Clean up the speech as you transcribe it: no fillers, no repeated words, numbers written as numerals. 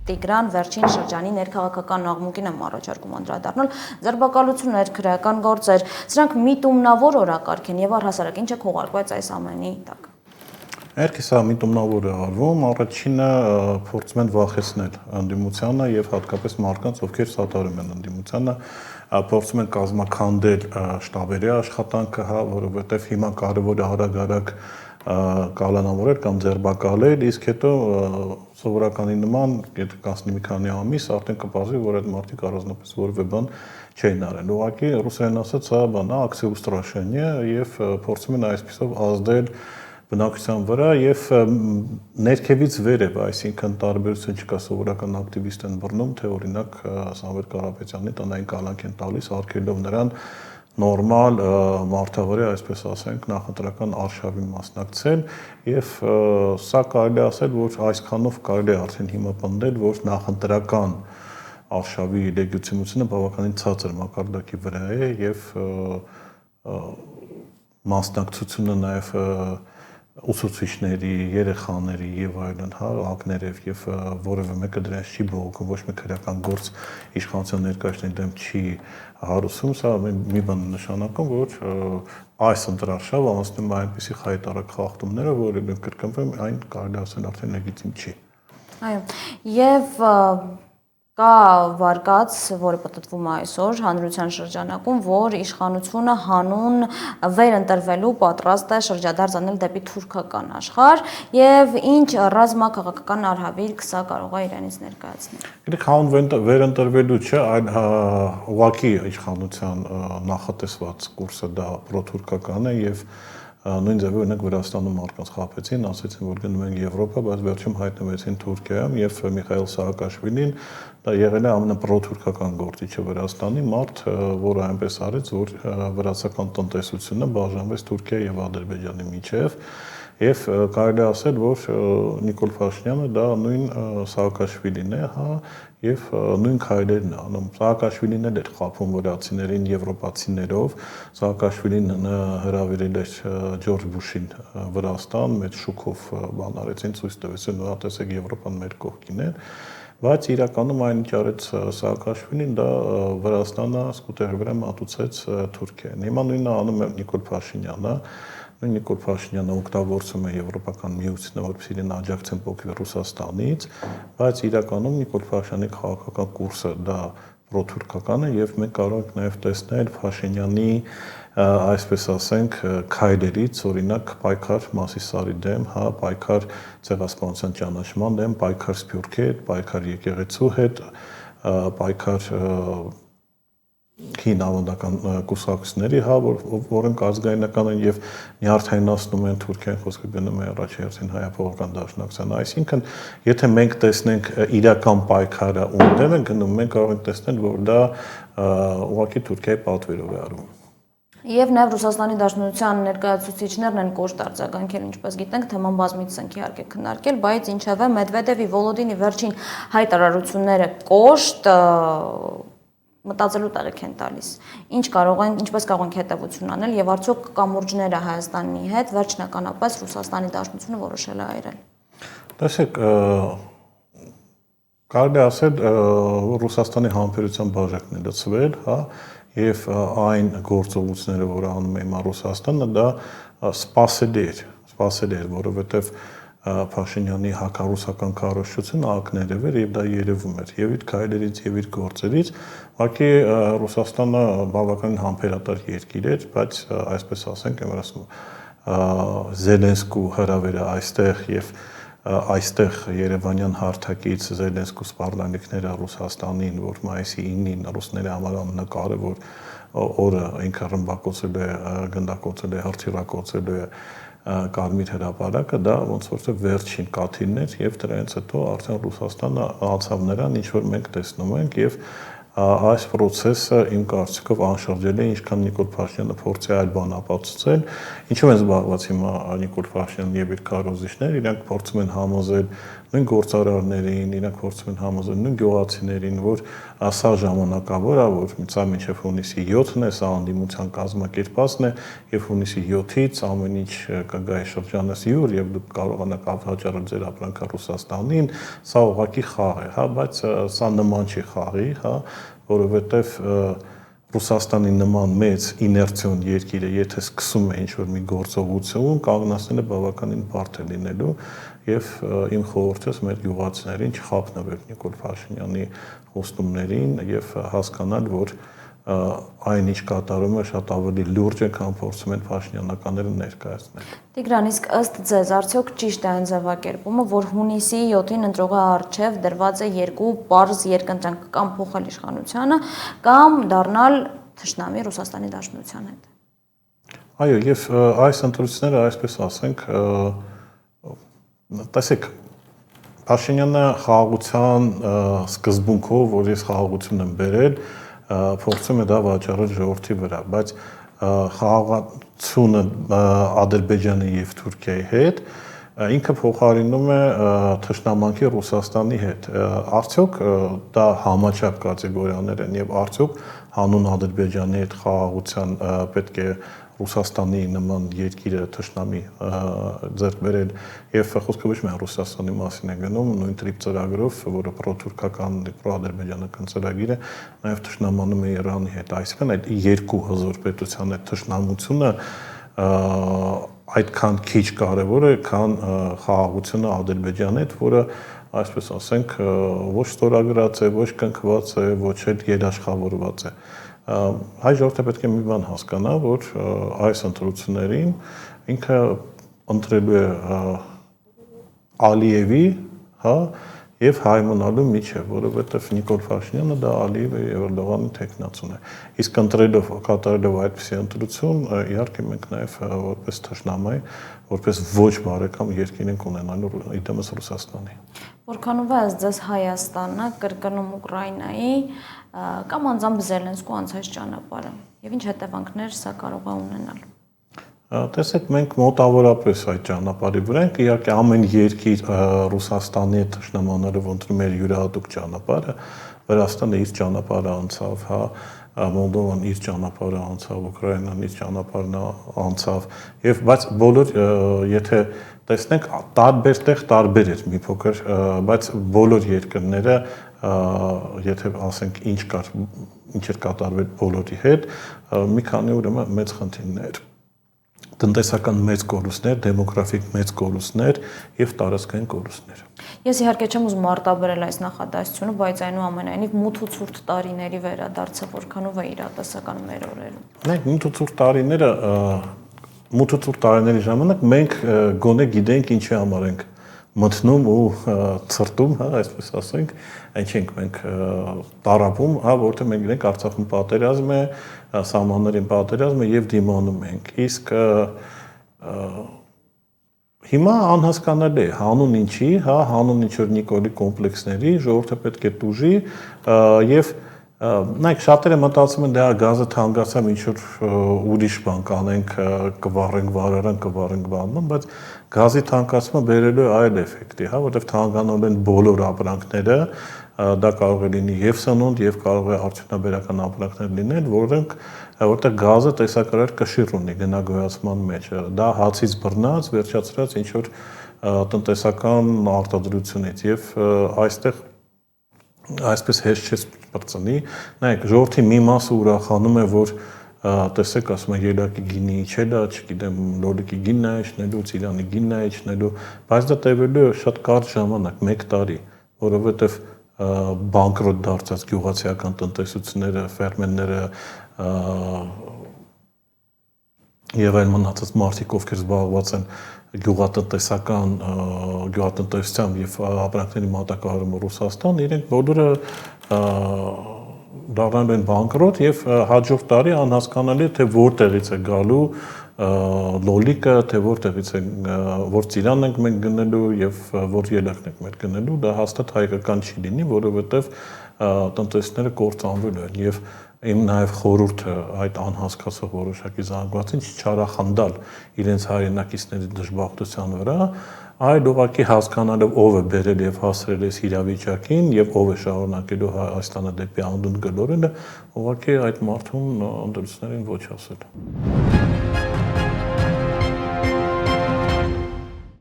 Տիգրան, վերջին շրջանի ներքաղաքական աղմուկին եմ առաջարկում անդրադառնալ, ձերբակալություններ, քրեական գործեր, սրանք միտումնավոր օրակարգ են եւ առհասարակ ինչ է քողարկված այս ամենի տակ։ Երկի սա միտումնավոր է արվում, առաջինը փորձում են վախեցնել ընդդիմությանը եւ հատկապես մարդկանց, ովքեր սատարում են ընդդիմությանը, փորձում են կազմաքանդել շտաբերի աշխատանքը, հա, որովհետեւ հիմա կարևոր է արագ կալանավորել կամ ձերբակալել, իսկ հետո սովորականի նման, եթե կանցնի մի քանի ամիս, արդեն կպարզվի, որ այդ մարդիկ առանձնապես որևէ բան չէին արել։ Ուղղակի ռուսերեն ասած, սա բան է, ակցիա устрашение եւ փորձում են այսպիսով ազդել բնակության վրա եւ ներքևից վերև, այսինքն տարբերություն չկա սովորական ակտիվիստ են բռնում, թե օրինակ Սամվել Կարապետյանի տնային կալանք են տալիս, արգելով նրան նորմալ մարդավարի, այսպես ասենք, նախընտրական արշավի մասնակցել եւ սա կարելի ասել, որ այսքանով կարելի է արդեն հիմա պնդել, որ նախընտրական արշավի լեգիտիմությունը բավականին ցածր մակարդակի վրա է եւ մասնակցությունը նաեւ ուսուցիչների, երեխաների եւ այլն, հա, ակներև եւ որևէ մեկը դրանից չի բողոքում, ոչ մի քրեական գործ իշխանության ներկայացնի դեմ չի հարուսում, սա մի բան է նշանակում, որ այս ընտրարշավը անցնում է այնպիսի խայտարակ խախտումները, որ կրկնվեմ, այն կարելի ասել արդեն լեգիտիմ չի։ Այո, եւ կա վարկած, որը պատտվում է այսօր հանրության շրջանակում, որ իշխանությունը հանուն վերընտրվելու պատրաստ է շրջադարձ անել դեպի թուրքական աշխարհ եւ ինչ ռազմաքաղաքական արհավիրք սա կարող է իրենից ներկայացնել։ Գիտեք, հանուն վերընտրվելու չէ, այլ ուղղակի իշխանության նախատեսված կուրսը դա պրոթուրքական է եւ նույն ձևի օրինակ Վրաստանում մարդկանց խաբեցին, ասացին, որ գնում են Եվրոպա, բայց վերջում հայտնվեցին Թուրքիայում եւ Միխայիլ Սահակաշվիլին դա եղել է ամենապրոթուրքական գործիչը Վրաստանի մարդ, որը այնպես արեց, որ վրացական տնտեսությունը բաժանվեց Թուրքիա եւ Ադրբեջանի միջեւ եւ կարելի ասել, որ Նիկոլ Փաշինյանը դա նույն Սահակաշվիլին է, հա, եւ նույն քայլերն է անում։ Սահակաշվիլին էլ էր խափում վրացիներին եվրոպացիներով, Սահակաշվիլին հրավիրել էր Ջորջ Բուշին Վրաստան, մեծ շուկով բան արեցին, ցույց տվեցին, նա տեսեք Եվրոպան մեր կողքին է, բայց իրականում այն ինչ արեց Սահակաշվիլին, դա Վրաստանը սկուտերի վրա մատուցեց Թուրքիային։ Հիմա նույնը անում է Նիկոլ Փաշինյանը, Նիկոլ Փաշինյանը օգտագործում է Եվրոպական միությունը, որպեսզի իրեն աջակցեն փոքր Ռուսաստանից, բայց իրականում Նիկոլ Փաշինյանի քաղաքական կուրսը դա պրոթուրքական է եւ մենք կարող ենք նաեւ տեսնել Փաշինյանի, այսպես ասենք, քայլերից, օրինակ պայքար Մասիսարի դեմ, հա, պայքար ցեղասպանության ճանաչման դեմ, պայքար Սփյուռքի հետ, պայքար եկեղեցու հետ, պայքար հին ավանդական կուսակցությունների, հա, որոնք ազգայնական են եւ նյարդայնացնում են Թուրքիան, խոսքը գնում է առաջերտին հայապողական դաշնակցության, այսինքն եթե մենք տեսնենք իրական պայքարը ում են գնում, մենք կարող ենք տեսնել, որ դա ուղղակի Թուրքիայի պատվերով է արվում։ Եվ նաև Ռուսաստանի Դաշնության ներկայացուցիչներն են կոշտ արձագանքել, ինչպես գիտենք, թեման բազմիցս ենք իհարկե քննարկել, բայց ինչևէ Մեդվեդևի, Վոլոդինի վերջին հայտարարությունները կոշտ մտածելու տեղիք են տալիս։ Ինչպես կարող ենք հետևություն անել եւ արդյոք կամուրջները Հայաստանի հետ վերջնականապես Ռուսաստանի Դաշնությունը որոշել է այրել։ Տեսեք, կարելի ասել Ռուսաստանի համբերության բաժակն է լցվել, հա, եւ այն գործողությունները, որ անում է հիմա Ռուսաստանը, դա սպասելի էր, որովհետեւ Փաշինյանի հակառուսական քարոզչությունը ակներև էր եւ դա երևում էր եւ իր քայլերից եւ իր գործերից, ուղղակի Ռուսաստանը բավականին համբերատար երկիր էր, բայց այսպես ասենք, եմ ասում, Զելենսկու հրավերը այստեղ եւ այստեղ Երևանյան հարթակից Զելենսկու սպառնալիքները Ռուսաստանին, որ մայիսի 9-ին ռուսների համար ամենակարևոր օրը ինքը ռմբակոծել է, գնդակոծել է, հրթիռակոծել է Կարմիր հրապարակը, դա ոնց որ վերջին կաթիլն էր եւ դրանից հետո արդեն Ռուսաստանը անցավ նրան, ինչ որ մենք տեսնում ենք եւ այս process-ը իմ կարծիքով անշրջելի է, ինչքան Նիկոլ Փաշինյանը փորձի այլ բան ապացուցել։ Ինչու են զբաղված հիմա Նիկոլ Փաշինյանն եւ իր քարոզիչները, իրանք փորձում են համոզել նույն գործարարներին, իրանք փորձում են համոզել նույն գյուղացիներին, որ սա ժամանակավոր է, որ սա մինչև հունիսի 7-ն է, սա անդիմության կազմակերպածն է, եւ հունիսի 7-ից ամեն ինչ կգա շրջանս յուր եւ դուք կարողանաք վաճառել ձեր ապրանքը Ռուսաստանին, սա ուղղակի խաղ է, հա, բայց սա նման չի խաղի, հա, որովհետեւ Ռուսաստանի նման մեծ իներցիոն երկիրը, եթե սկսում է ինչ-որ մի գործողություն, կանգնացնելը բավականին բարդ է լինելու եւ իմ խորհուրդս մեր գյուղացիներին չխափնվել Նիկոլ Փաշինյանի խոստումներին եւ հասկանալ, որ այն ինչ կատարում է շատ ավելի լուրջ է, քան փորձում են Փաշինյանականները ներկայացնել։ Տիգրան, իսկ ըստ ձեզ արդյոք ճիշտ է այն ձևակերպումը, որ հունիսի 7-ին ընտրողի առջև դրված է երկու պարզ երկընտրանք կամ փոխել իշխանությանը կամ դառնալ թշնամի Ռուսաստանի Դաշնության հետ։ Այո, եւ այս ընտրությունները, այսպես ասենք, տեսեք, Փաշինյանը խաղաղության սկզբունքով, որ ես խաղաղություն եմ բերել, փորձում է դա վաճառել ժողովրդի վրա, բայց խաղաղությունը Ադրբեջանի եւ Թուրքիայի հետ ինքը փոխարինում է թշնամանքի Ռուսաստանի հետ։ Արդյոք դա համաչափ կատեգորիաներ են եւ արդյոք հանուն Ադրբեջանի հետ խաղաղության պետք է Ռուսաստանի նման երկիրը թշնամի ձեռք բերել եւ խոսքը ոչ միայն Ռուսաստանի մասին է գնում, նույն տրիպ ծրագրով, որը պրոթուրքական, պրոադրբեջանական ծրագիր է, նաեւ թշնամանում է Իրանի հետ։ Այսինքն այդ երկու հզոր պետության հետ թշնամությունը այդքան քիչ կարևոր է, քան խաղաղությունը Ադրբեջանի հետ, որը այսպես ասենք ոչ ստորագրած է, ոչ կնքված է, ոչ էլ երաշխավորված է։ Հայ ժողովուրդը պետք է մի բան հասկանա, որ այս ընտրություններին ինքը ընտրելու է Ալիևի, հա, եւ Հայմոնալու միջև, որովհետեւ Նիկոլ Փաշինյանը դա Ալիևի եւ Էրդողանի թեկնածուն է։ Իսկ ընտրելով, կատարելով այդպիսի ընտրություն, իհարկե մենք նաեւ որպես թշնամի, որպես ոչ բարեկամ երկիր ենք ունենալու իդեմս Ռուսաստանի։ Որքանով է ձեզ Հայաստանը կրկնում Ուկրաինայի կամ անձամբ Զելենսկու անցած ճանապարհը եւ ինչ հետևանքներ սա կարող է ունենալ։ Տեսեք, մենք մոտավորապես այդ ճանապարհի վրա ենք, իհարկե ամեն երկիր Ռուսաստանի հետ ճշնամանալով ընտրում էր յուրահատուկ ճանապարհը, Վրաստանը իր ճանապարհը անցավ, հա, Մոլդովան իր ճանապարհը անցավ, Ուկրաինան իր ճանապարհն անցավ, եւ բայց բոլոր եթե տեսնենք տարբերտեղ տարբեր էր մի փոքր, բայց բոլոր երկրները եթե ասենք ինչ էր կատարվել բոլորի հետ, մի քանի ուրեմն մեծ խնդիրներ, տնտեսական մեծ կորուստներ, դեմոգրաֆիկ մեծ կորուստներ եւ տարածքային կորուստներ։ Ես իհարկե չեմ ուզում արտաբերել այս նախադասությունը, բայց այնուամենայնիվ մութ ու ցուրտ տարիների վերադարձը որքանով է իրատեսական մեր օրերում։ Նայեք, մութ ու ցուրտ տարիները, մութ ու ցուրտ տարիների ժամանակ մենք գոնե գիտենք ինչի համար ենք մտնում ու ցրտում, հա, այսպես ասենք, այն չենք մենք տարապում, հա, որտեղ մենք գիտենք Արցախում պատերազմ է, սահմաններին պատերազմ է եւ դիմանում ենք։ Իսկ հիմա անհասկանալի է հանուն ինչի, հա, հանուն ինչ որ Նիկոլի կոմպլեքսների ժողովուրդը պետք է տուժի եւ նայեք շատերը մտածում են դա գազը թանկացավ ինչ որ ուրիշ բան կանենք կվառենք վարարան կվառենք բանման, բայց գազի թանկացումը բերելու է այլ էֆեկտի, հա, որովհետեւ թանկանալու են բոլոր ապրանքները, դա կարող է լինի եւ սնունդ եւ կարող է արդյունաբերական ապրանքներ լինել, որտեղ գազը տեսակարար կշիռ ունի գնագոյացման մեջ, դա հացից բռնած, վերջացրած ինչ որ տնտեսական արտադրությունից եւ այստեղ այսպես հեշտ չէ բրծնի, նայեք, ժողովրդի մի մասը ուրախանում է, որ տեսեք, ասում են ելակի գինի իջել է, չգիտեմ, լոլիկի գինն է իջնելու, ծիրանի գինն է իջնելու, բայց դա տևելու է շատ կարճ ժամանակ, 1 տարի, որովհետև բանկրոտ դարձած գյուղացիական տնտեսությունները, ֆերմերները եւ այլ մնացած մարդիկ, ովքեր զբաղված են գյուղատնտեսությամբ եւ ապրանքների մատակարարումը Ռուսաստան, իրենք բոլորը դառնալու են բանկրոտ եւ հաջորդ տարի անհասկանալի է թե որտեղից է գալու լոլիկը, թե որտեղից է որ ծիրանն ենք մենք գնելու եւ որ ելակն ենք մենք գնելու, դա հաստատ հայկական չի լինի, որովհետեւ տնտեսները կործանվել են եւ իմ նաև խորհուրդը այդ անհասկացող որոշակի զանգվածին չարախնդալ իրենց հայրենակիցների դժբախտության վրա, այլ ուղղակի հասկանալով ով է բերել եւ հասրել այս իրավիճակին եւ ով է շարունակելու Հայաստանը դեպի անդուն գլորելը, ուղղակի այդ մարդուն ընտրություններին ոչ ասել։